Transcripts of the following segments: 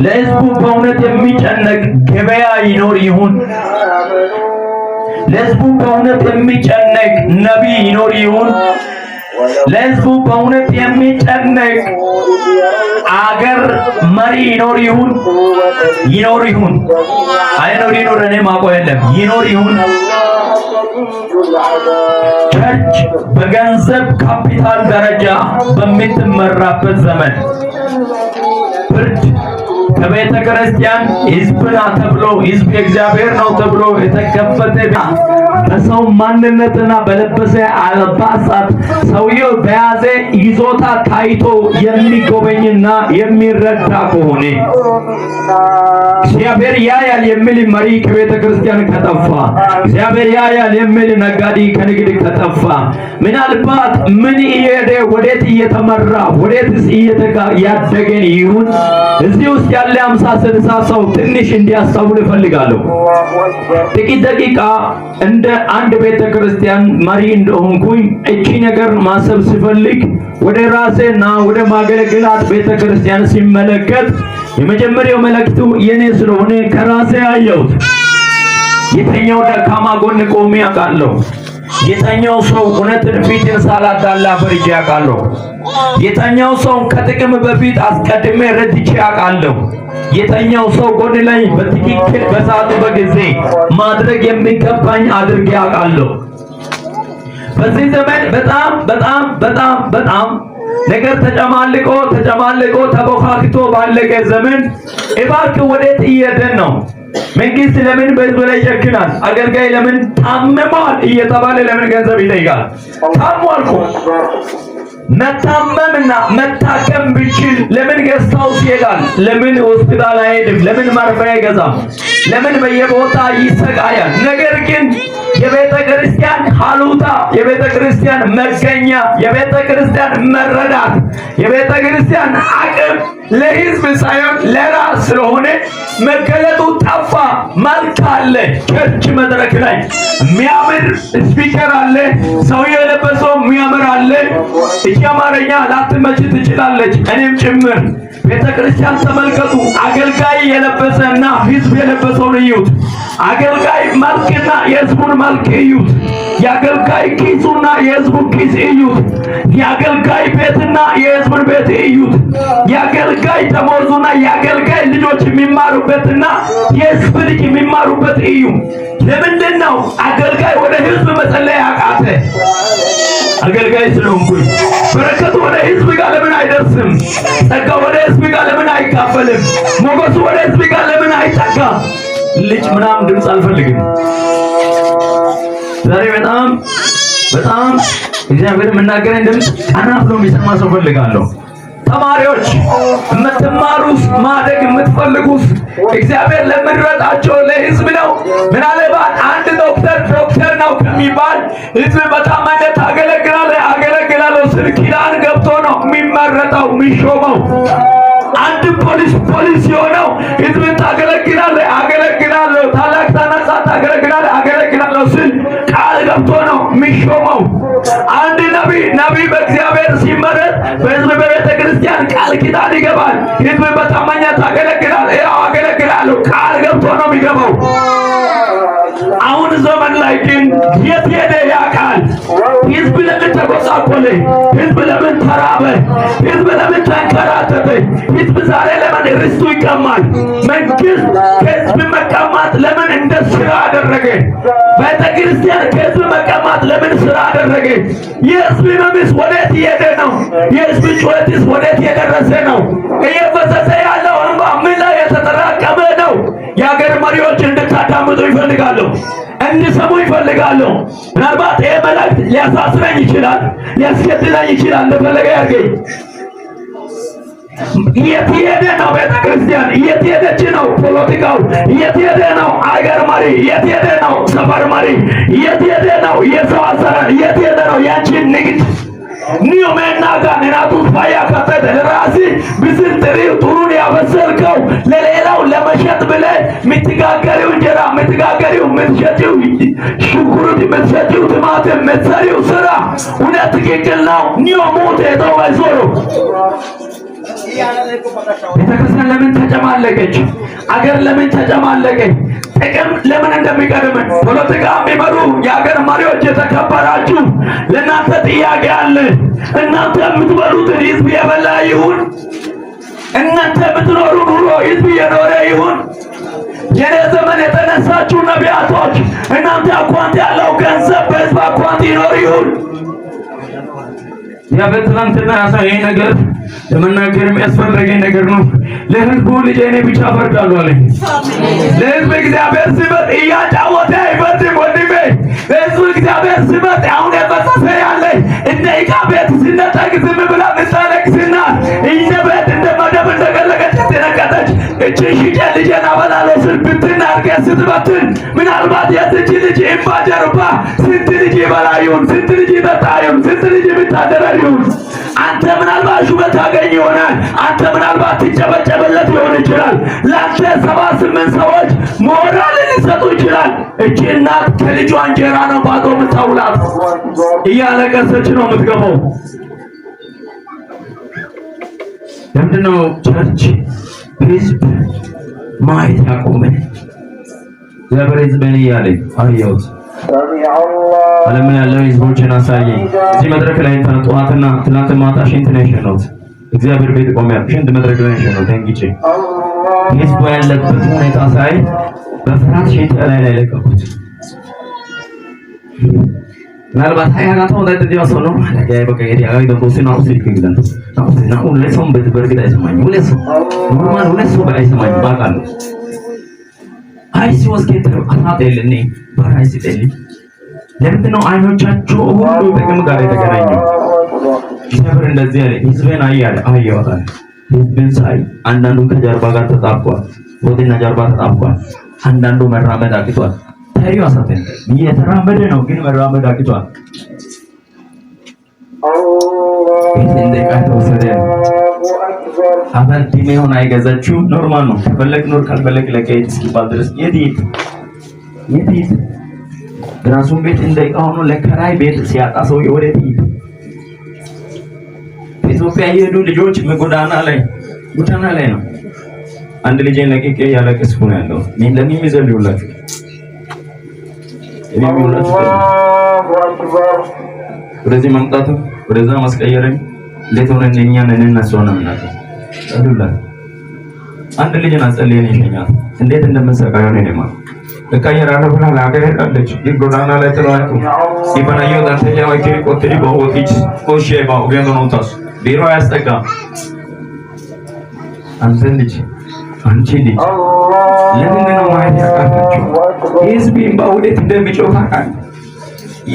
ለሕዝቡ በእውነት የሚጨነቅ ገበያ ይኖር ይሁን? ለሕዝቡ በእውነት የሚጨነቅ ነቢይ ይኖር ይሁን? ለሕዝቡ በእውነት የሚጨነቅ አገር መሪ ይኖር ይሁን? ይኖር ይሁን? አይኖር ይኖር እኔ ማውቀው የለም። ይኖር ይሁን? ቸርች በገንዘብ ካፒታል ደረጃ በምትመራበት ዘመን ፍርድ ከቤተ ክርስቲያን ሕዝብና ተብሎ ሕዝብ የእግዚአብሔር ነው ተብሎ የተከፈተ በሰው ማንነትና በለበሰ አልባሳት ሰውየው በያዘ ይዞታ ታይቶ የሚጎበኝና የሚረዳ ከሆነ እግዚአብሔር ያያል የሚል መሪ ከቤተ ክርስቲያን ከጠፋ፣ እግዚአብሔር ያያል የሚል ነጋዴ ከንግድ ከጠፋ፣ ምናልባት ምን እየሄደ ወዴት እየተመራ ወዴትስ ያደገን ይሁን እዚህ ውስጥ ያለ 50-60 ሰው ትንሽ እንዲያስተውል እፈልጋለሁ። ጥቂት ደቂቃ እንደ አንድ ቤተ ክርስቲያን መሪ እንደሆንኩኝ እቺ ነገር ማሰብ ሲፈልግ ወደ ራሴና ወደ ማገለግላት ቤተ ክርስቲያን ሲመለከት የመጀመሪያው መልእክቱ የኔ ስለሆነ ከራሴ አየሁት። የተኛው ደካማ ጎን ቆሜ አውቃለሁ። የተኛው ሰው እውነትን ፊትን ሳላዳላ ፈርጄ አውቃለሁ። የተኛው ሰው ከጥቅም በፊት አስቀድሜ ረድቼ አውቃለሁ። የተኛው ሰው ጎን ላይ በትክክል በሰዓቱ በጊዜ ማድረግ የሚገባኝ አድርጌ አውቃለሁ። በዚህ ዘመን በጣም ነገር ተጨማልቆ ተቦካክቶ ባለቀ ዘመን እባክህ ወዴት እየሄድን ነው? መንግስት ለምን በህዝብ ላይ ይጨክናል? አገልጋይ ለምን ታመሟል እየተባለ ለምን ገንዘብ ይጠይቃል? ታሟልኩ መታመምና መታከም ብችል ለምን ገዝታው ይሄዳል? ለምን ሆስፒታል አይሄድም? ለምን መርፌ አይገዛም? ለምን በየቦታ ይሰቃያል? ነገር ግን የቤተ ክርስቲያን ሐሉታ፣ የቤተ ክርስቲያን መገኛ፣ የቤተ ክርስቲያን መረዳት፣ የቤተ ክርስቲያን አቅም ለህዝብ ሳይሆን ለራስ ስለሆነ መገለጡ ጠፋ። መልክ አለ፣ ቸርች መድረክ ላይ የሚያምር ስፒከር አለ፣ ሰውየው የለበሰው የሚያምር አለ። እቺ አማርኛ ላትመች ትችላለች፣ እኔም ጭምር። ቤተ ክርስቲያን ተመልከቱ። አገልጋይ የለበሰና ህዝብ የለበሰውን እዩት። አገልጋይ መልክና የህዝቡን መልክ እዩት። የአገልጋይ ኪሱና የህዝቡን ኪስ እዩት። የአገልጋይ ቤትና የህዝቡን ቤት እዩት። የአገልጋይ ደሞዙና የአገልጋይ ልጆች የሚማሩበትና የህዝብ ልጅ የሚማሩበት እዩ። ለምንድን ነው አገልጋይ ወደ ህዝብ መጸለይ አቃተ? አገልጋይ ስለሆንኩኝ። በረከቱ ወደ ህዝብ ጋር ለምን አይደርስም? ጸጋ ወደ ህዝብ ጋር ለምን አይካፈልም? ሞገሱ ወደ ህዝብ ጋር ለምን አይጠጋም? ልጅ ምናምን ድምፅ አልፈልግም። ዛሬ በጣም እግዚአብሔር የምናገረኝ ድምፅ ቀና ብሎ የሚሰማ ሰው ፈልጋለሁ። ተማሪዎች የምትማሩስ ማደግ የምትፈልጉስ እግዚአብሔር ለምንረጣቸው ለህዝብ ነው። ምናልባት አንድ ዶክተር ነው ከሚባል ህዝብ በታማኝነት አገለግላለሁ ስል ኪዳን ገብቶ ነው የሚመረጠው የሚሾመው። አንድ ፖሊስ የሆነው ህዝብን አገለግላለሁ ታላቅ ታናሳ አገለግላለሁ ስል ቃል ገብቶ ነው የሚሾመው። አንድ ነቢይ በእግዚአብሔር ሲመረጥ በህዝብ በቤተ ክርስቲያን ቃል ኪዳን ይገባል። ህዝብ በታማኝነት አገለግላለሁ ቃል ገብቶ ነው የሚገባው። አሁን ዘመን ላይ ግን የት ሄደ ያ ቃል? ህዝብ ለምን ተጎሳቆለ? ህዝብ ለምን ተራበ? ህዝብ ለምን ተንከራተተ? ህዝብ ዛሬ ለምን ርስቱ ይቀማል? መንግስት ከህዝብ መቀማት ለምን እንደ ስራ አደረገ? ቤተ ክርስቲያን ከህዝብ መቀማት ለምን ስራ አደረገ? የህዝብ መምስ ወዴት እየሄደ ነው? የህዝብ ጩኸትስ ወዴት የደረሰ ነው? እየፈሰሰ ያለው እንባ ምን ላይ የተጠራቀመ ነው? የሀገር መሪዎች እንድታዳምጡ ይፈልጋሉ፣ እንድሰሙ ይፈልጋሉ። ምናልባት ይሄ መልእክት ሊያሳስረኝ ይችላል፣ ሊያስገድለኝ ይችላል። እንደፈለገ ያርገኝ። የት ሄደ ነው ቤተ ክርስቲያን? የት ሄደች ነው ፖለቲካው? የት ሄደ ነው አገር መሪ? የት ሄደ ነው ሰፈር መሪ? የት ሄደ ነው የሰው አሰራር? የት ሄደ ነው ያንቺን ንግድ? ኒዮ መናጋ ነናቱ ፋያ ከተደ ለራሲ ብስንጥሪው ጥሩን ያበሰልከው ለሌላው ለመሸጥ ብለ ምትጋገሪው እንጀራ ምትጋገሪው ምትሸጪው ሽንኩርት ምትሸጪው ቲማቲም ምትሰሪው ስራ እውነት ትክክል ነው። ኒዮ ሞት የተወ ዞሮ ቤተክርስቲያን ለምን ተጨማለቀች? አገር ለምን ተጨማለቀች? ጥቅም ለምን እንደሚቀድመን ፖለቲካ የሚመሩ የአገር መሪዎች የተከበራችሁ ለእናንተ ጥያቄ አለ። እናንተ የምትበሉትን ህዝብ የበላ ይሁን? እናንተ የምትኖሩ ኑሮ ህዝብ የኖረ ይሁን? የኔ ዘመን የተነሳችሁ ነቢያቶች እናንተ አኳንት ያለው ገንዘብ በህዝብ አኳንት ይኖር ይሁን? ያበትላንትና ያሳየኝ ነገር ለመናገር የሚያስፈልገኝ ነገር ነው። ለህዝቡ ልጄ እኔ ብቻ ፈርዳለሁ አለኝ። ለህዝብ እግዚአብሔር ሲመጥ እያጫወተ አይፈርድም ወንድሜ። ለህዝቡ እግዚአብሔር ሲመጥ አሁን የፈሰሰ ያለ እንደ ዕቃ ቤት ሲነጠቅ ዝም ብላ ምታለቅስና እንደ ቤት እንደ መደብ እንደገለገች የተነቀጠች እቺ ሽጬ ልጄን አበላለሁ ስል ብትን አድርገህ ስትበትን ምናልባት የዚች ልጅ እምባ ጀርባ ስንት ልጅ ይበላ ይሁን? ስንት ልጅ ይጠጣ ይሁን? ስንት ልጅ ይታደራል ይሁን? አንተ ምናልባት ሹመት ታገኝ ይሆናል። አንተ ምናልባት ትጨበጨበለት ሊሆን ይችላል። ለአንተ 78 ሰዎች ሞራልን ሊሰጡ ይችላል። እቺ እናት ከልጇ እንጀራ ነው ባዶ የምታውላት። እያለቀሰች ነው የምትገባው። ለምንድነው ቸርች ህዝብ ማየት ያቆመኝ? እግዚአብሔር ህዝብን እያለኝ አየሁት። ዓለም ላይ ያለው ህዝቦችን አሳየኝ። እዚህ መድረክ ላይ ጠዋትና ትናንት ማታ ሽንት ነው የሸነሁት። እግዚአብሔር ቤት ቆሜያለሁ። ሽንት መድረክ ላይ የሸነሁት ደንግጬ ህዝቡ ያለበት ሁኔታ ሳይ በፍርሃት ሽንት ላይ ለቀኩት። ምናልባት ሀያናታው እንደዚህ ሰው ነው ያይ በቃ ያይ ደግሞ ሲናው ሲልክልኝ ነው ሁለት ሰው በርግጥ አይሰማኝም። ሁለት ሰው ኖርማል ሁለት ሰው አይሰማኝም ባቃለሁ። አይሲ ወስከተው አናደልኔ ባራይሲ ደሊ ለምንድን ነው አይኖቻቸው ሁሉ ጥቅም ጋር የተገናኘው? እግዚአብሔር እንደዚህ ያለ ህዝብን አየዋታል። ህዝብን ሳይ አንዳንዱ ከጀርባ ጋር ተጣብቋል፣ ወደና ጀርባ ተጣብቋል። አንዳንዱ መራመድ አቅቷል። ታሪው አሳተን እየተራመደ ነው ግን መራመድ አቅቷል። እንደ ቃተው ሰደ አባል ዲሜውን አይገዛችሁ ኖርማል ነው። ከፈለክ ኖር ካልፈለክ ለቀይት እስኪባል ድረስ የት ራሱን ቤት እንደቃውኑ ለከራይ ቤት ሲያጣ ሰው ወዴት ይሄድ? ኢትዮጵያ የሄዱ ልጆች ጎዳና ላይ ነው። አንድ ልጅ ለቅቄ ያለቅስኩ ነው ያለው። ለምን ይዘልዩላችሁ? ወደዚህ መምጣቱ ወደዛ ማስቀየረኝ እንዴት ሆነ? እኛን እንነሳው ነው እናንተ አዱላ አንድ ልጅን አጸልየን ይሸኛል። እንዴት እንደምንሰቃየው ነው የማ ለካየራና ብላ ላገረለች ይጎዳና ላይ ተላቁ ሲባናየው ዳንተኛ ወይከሪ ቆጥሪ በወቲች ኮሼ ባውገን ነው ታስ ቢሮ ያስጠጋ አንተ ልጅ አንቺ ልጅ ለምን ነው ማየት ያቃታችሁ? ህዝብን በውዴት እንደሚጮህ ታውቃለህ?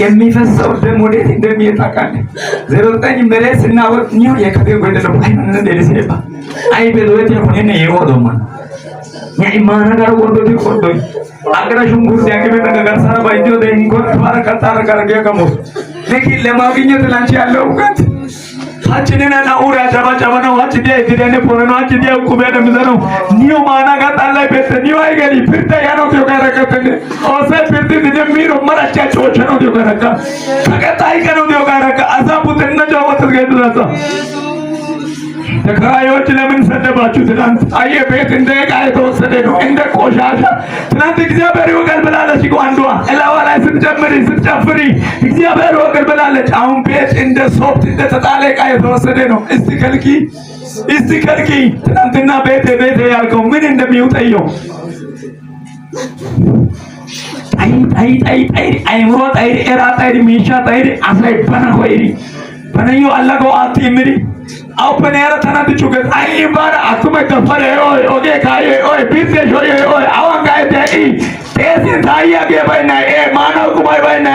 የሚፈሰው ደም ወዴት እንደሚሄድ ታውቃለህ? 09 መሬት ስናወጥ ነው የከበው ወደለው አይነን እንደዚህ አይ በለወት የሆነ የሆዶማ የኢማና ጋር ወንዶት ቆርጦይ አገራሹን ጉርድ ያገበ ነገር ሰራ ባይጆ ደንጎር ተባረከታረ ጋርገ ከሞስ ለኪ ለማግኘት ላንቺ ያለው እውቀት አችነና ናኡራ ጫባጫባና ዋጭ ዲያ ይደነ ፖረና ዋጭ ዲያ ቁበ ደምዘነው ኒዮ ማና ጋር ጣላይ ቤት ኒዮ አይገሊ ፍርታ ያኖ ተጋረከተ ኦሰ ፍርት እንደሚሮ መራቻቸው ነው ተጋረከ ከቀጣይ ቀነው ተጋረከ አዛቡት እነጃወት ገድራታ ተከራዮች ለምን ሰደባችሁ? ትናንት አየ ቤት እንደ ዕቃ የተወሰደ ነው እንደ ቆሻሻ። ትናንት እግዚአብሔር ይወቀል ብላለች አንዷ እላዋ ላይ ስትጨፍሪ እግዚአብሔር ይወቀል ብላለች። አሁን ቤት እንደ ሶፍት እንደ ተጣለ ዕቃ የተወሰደ ነው። እስቲ ከልኪ ትናንትና ቤት ያልከው ምን እንደሚውጠየው ጣይ አይምሮ ጣይ ኤራ ጣይ ሚሻ ጣይ አሳይ በነዮ አላገው አትምሪ አውፐን ያረ ተናድቹ ገ አይ ባራ አቱመ ተፈረ ኦጌ ካይ ኦይ ቢዘ ጆይ ኦይ አዋን ጋይ ዳይ ቴሲን ታያ ገባይና ማናው ኩባይ ባይና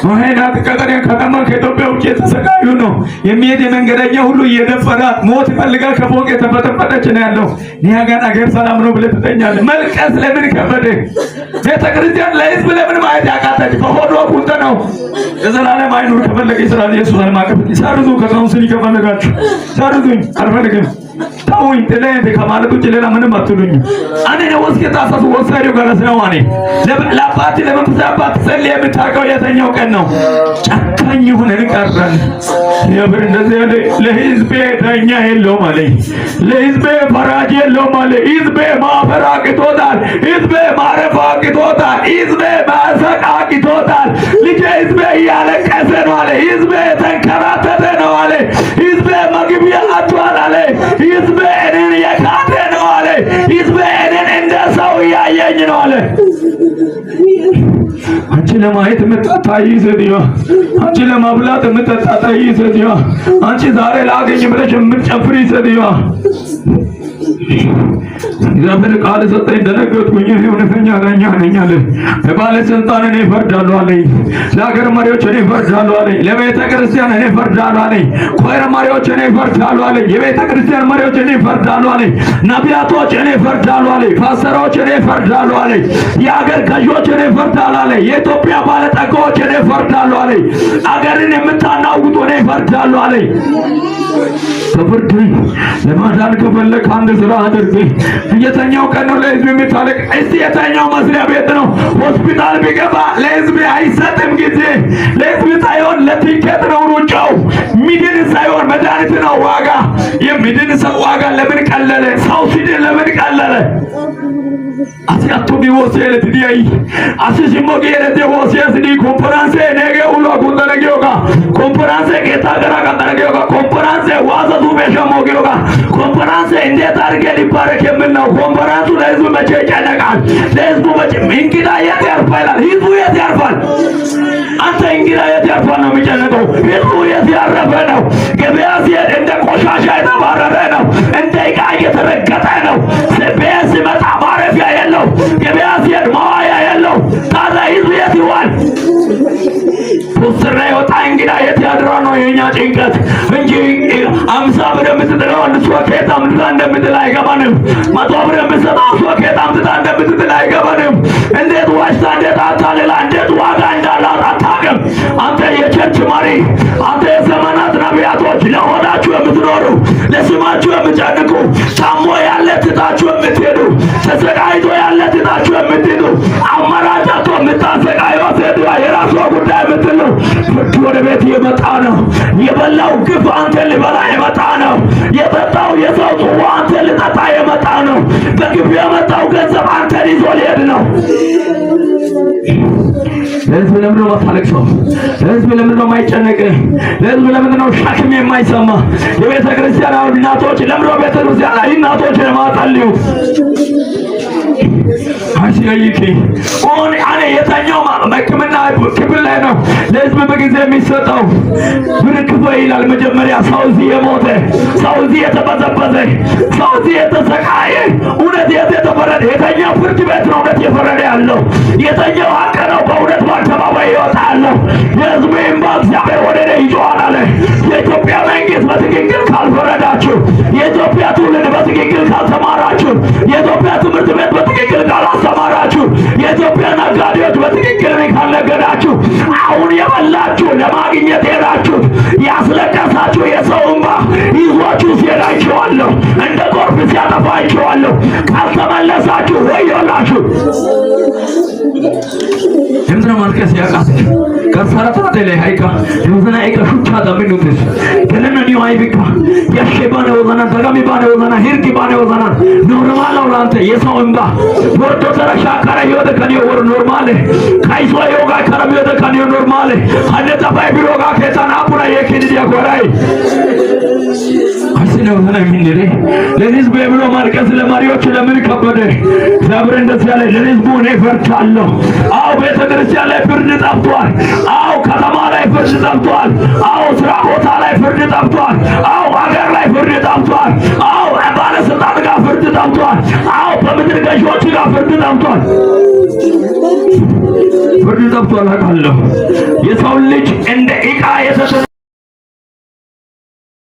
ኖሄናት ከቀረ ከተማ ከኢትዮጵያ ውጭ የተሰቃዩ ነው የሚሄድ የመንገደኛ ሁሉ እየደፈራት ሞት ይፈልጋል። ከፎቅ የተፈተፈተች ነው ያለው። ኒያጋን አገር ሰላም ነው ብለህ ትተኛለህ። መልቀስ ለምን ከበደ? ቤተክርስቲያን ለህዝብ ለምን ማየት ያቃተች? በሆዷ ቁንጠ ነው። የዘላለም አይኑር ከፈለገ ይስራል። ኢየሱስ አልማቀፍ ሰርዙ ከካውንስል ይከፈለጋችሁ ሰርዙኝ አልፈልግም። ታውኝ ተለይ ከማለት ውጭ ሌላ ምንም አትሉኝ። እኔ ነው ወስከ ታሳሱ ወሳሪው ጋርስ ነው ማኔ ለአባቴ ለመንፈስ አባት ጸልይ የምታውቀው የተኛው ቀን ነው። ጨካኝ ሆነን ቀረን። የብር እንደዚህ ያለ ለህዝቤ ዳኛ የለውም አለኝ። ለህዝቤ ፈራጅ የለውም አለኝ። ህዝቤ ማፈር አቅቶታል። ህዝቤ ማረፍ አቅቶታል። ህዝቤ ማሰቅ አቅቶታል። ልጄ ህዝቤ እያለቀሰ ነው አለ። ህዝቤ ተንከራተተ ነው አለ። ህዝቤ መግቢያ አጥቷል አለ። ህዝቤ እኔን የካደ ነው አለ። ህዝቤ እኔን እንደ ሰው እያየኝ ነው አለ። አንቺ ለማየት የምትጣይ ሴትዮ፣ አንቺ ለማብላት የምትጣጣይ ሴትዮ፣ አንቺ ዛሬ ላገኝ ብለሽ የምትጨፍሪ ሴትዮ፣ እግዚአብሔር ቃል ሰጠኝ ደነገጥኩኝ። እውነተኛ ዳኛ ነኝ አለ። ለባለስልጣን እኔ እፈርዳለሁ አለኝ። ለሀገር መሪዎች እኔ እፈርዳለሁ አለኝ። ለቤተ ክርስቲያን እኔ እፈርዳለሁ አለኝ። ኮር መሪዎች እኔ እፈርዳለሁ አለኝ። የቤተ ክርስቲያን መሪዎች እኔ እፈርዳለሁ አለኝ። ነቢያቶች እኔ እፈርዳለሁ አለኝ። ፓስተሮች እኔ እፈርዳለሁ አለኝ። የሀገር ገዢዎች እኔ እፈርዳለሁ አለኝ። የኢትዮጵያ ባለጠጋዎች እኔ እፈርዳለሁ አለኝ። አገርን የምታናውጡ እኔ እፈርዳለሁ አለኝ። ከፍርድ ለማዳን ከፈለክ አንድ ስራ አድርግ። የተኛው ቀን ነው ለህዝብ የምታለቅ። እስቲ የተኛው መስሪያ ቤት ነው ሆስፒታል ቢገባ ለህዝብ አይሰጥም ጊዜ። ለህዝብ ሳይሆን ለቲኬት ነው ሩጫው። ሚድን ሳይሆን መድኃኒት ነው ዋጋ። የሚድን ሰው ዋጋ ለምን ቀለለ? ሰው ሲድን ለምን ቀለለ? አሲያቱ ቢወሰለ ትዲያይ አሲሲሞ ገረቴ ወሰስ ዲ ኮንፈረንስ ነገ ሁሉ አቁንደረገውጋ ኮንፈረንስ ጌታ ገራ ቀጠረገውጋ ኮንፈረንስ ዋዛ ዱበሸሞገውጋ ኮንፈረንስ እንዴት አድርጌ ሊባረክ የምነው ኮንፈረንሱ ለህዝቡ መቼ ይጨነቃል? ለህዝቡ መቼ እንግዳ የት ያርፋል? ህዝቡ የት ያርፋል? አንተ እንግዳ የት ያርፋል ነው የሚጨነቀው? ህዝቡ የት ያረፈ ነው? ገበያ ሲሄድ እንደ ቆሻሻ የተባረረ ነው። እንደ ዕቃ እየተረገጠ ነው። ቤት ሲመጣ ማረፊያ የለው። ገበያ ሲሄድ ማዋያ የለው። ታዲያ ህዝቡ የት ይዋል? ፖስተር ወጣ እንግዳ የት ያድራ ነው የኛ ጭንቀት እንጂ 50 ብር የምትጥለው አንድ ሶኬት አምጥታ እንደምትል አይገባንም። 100 ብር የምትሰጠው ሶኬት አምጥታ እንደምትል አይገባንም። እንዴት ዋሽታ እንዴት አታልላ እንዴት ዋጋ እንዳላት አታውቅም። አንተ የቸርች መሪ፣ አንተ የዘመናት ነቢያቶች ለሆዳችሁ የምትኖሩ ለስማችሁ የምትጨንቁ ታሞ ያለ ትታችሁ የምትሄዱ ተሰቃይቶ ያለ ትታችሁ የምትሄዱ አማራጫቶ የምታሰቃዩ ሴት የራሷ ጉዳይ የምትሉ ፍርድ ወደ ቤት የመጣ ነው። የበላው ግፍ አንተ ሊበላ የመጣ ነው። የጠጣው የሰው ጽዋ አንተ ሊጠጣ የመጣ ነው። በግፍ የመጣው ገንዘብ አንተን ይዞ ሊሄድ ነው። ለህዝብ ለምን ነው የማታለቅሰው? ለህዝብ ለምን ነው የማይጨነቅ? ለህዝብ ለምን ነው ሸክም የማይሰማ? የቤተ ክርስቲያን እናቶች ለምን ነው ቤተ ክርስቲያን እናቶች የማታልዩ? አሽያይኪ ኦን አኔ የተኛው መክምና ክፍል ላይ ነው ለህዝብ በጊዜ የሚሰጠው ብር ክፈል ይላል። መጀመሪያ ሰው እዚህ የሞተ ሰው እዚህ የተበዘበዘ ሰው እዚህ የተሰቃየ እውነት የተፈረደ የተኛው ፍርድ ቤት ነው እውነት የፈረደ ያለው የተኛው ሀቅ ነው በእውነት በአደባባይ ይወጣል። የህዝቡ እንባ እግዚአብሔር ወደ እኔ ይጮሃል አለ። የኢትዮጵያ መንግስት በትክክል ካልፈረዳችሁ፣ የኢትዮጵያ ትውልድ በትክክል ካልተማራችሁ፣ የኢትዮጵያ ትምህርት ቤት በትክክል ካላስተማራችሁ፣ የኢትዮጵያ ነጋዴዎች በትክክል ካልነገዳችሁ፣ አሁን የበላችሁ ለማግኘት ሄዳችሁት ያስለቀሳችሁ የሰው እንባ ይዟችሁ ሲሄዳችኋለሁ፣ እንደ ጎርፍ ሲያጠፋችኋለሁ። ካልተመለሳችሁ ወዮላችሁ። ድምፅነ ማልቀስ ያቃተሽ ከሰራታ ላይ ሃይካ ድምፅነ አይቀሹቻ ደምኑትስ ከነኒ አይብካ ያሸባነ ወዘና ተጋሚ ባነ ወዘና ሂርቂ ባነ ወዘና ኖርማል ነው ላንተ የሰው እንባ ወርዶ ተረሻ ካራ ይወደ ከኔ ወር ኖርማል ካይሶ yoga ካራም ይወደ ከኔ ኖርማል አደታ ባይ ቢሮጋ ከታና አቡራ የኪድ ያጎራይ አስነው ሆነ ምንድነው ለህዝብ ብሎ ማልቀስ ለማሪዎች ለምን ከበደ? እግዚአብሔር እንደዚህ ያለ ለህዝቡ ነው ፈርቻለሁ። አው ቤተ ክርስቲያን ላይ ፍርድ ጠፍቷል። አው ከተማ ላይ ፍርድ ጠፍቷል። አው ስራ ቦታ ላይ ፍርድ ጠፍቷል። አው ሀገር ላይ ፍርድ ጠፍቷል። አው ባለስልጣን ጋር ፍርድ ጠፍቷል። አው በምድር ገዢዎች ጋር ፍርድ ጠፍቷል። ፍርድ ጠፍቷል አውቃለሁ። የሰው ልጅ እንደ ዕቃ